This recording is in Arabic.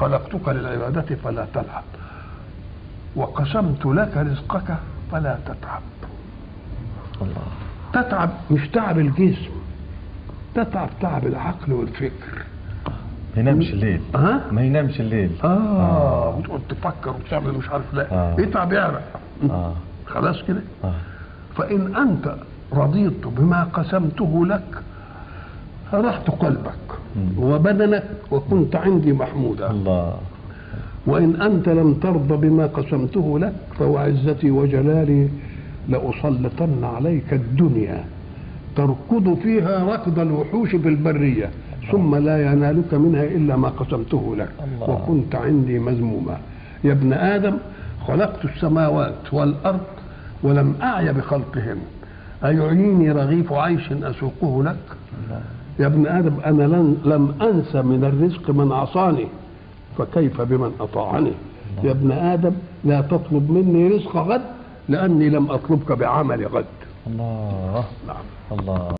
خلقتك للعبادة فلا تلعب، وقسمت لك رزقك فلا تتعب. الله. تتعب مش تعب الجسم، تتعب تعب العقل والفكر. ما ينامش الليل. ما ينامش الليل. وتقعد تفكر وتعمل مش عارف لا. يتعب يعرق. خلاص كده. فإن أنت رضيت بما قسمته لك فرحت قلبك وبدنك وكنت عندي محمودا. الله. وإن أنت لم ترضى بما قسمته لك فوعزتي وجلالي لأسلطن عليك الدنيا تركض فيها ركض الوحوش في البرية ثم لا ينالك منها إلا ما قسمته لك. الله. وكنت عندي مذموما. يا ابن آدم خلقت السماوات والأرض ولم أعي بخلقهن، أيعيني رغيف عيش أسوقه لك؟ الله. يا ابن آدم أنا لم أنس من الرزق من عصاني فكيف بمن أطاعني؟ الله. يا ابن آدم لا تطلب مني رزق غد لأني لم أطلبك بعمل غد. الله. نعم. الله.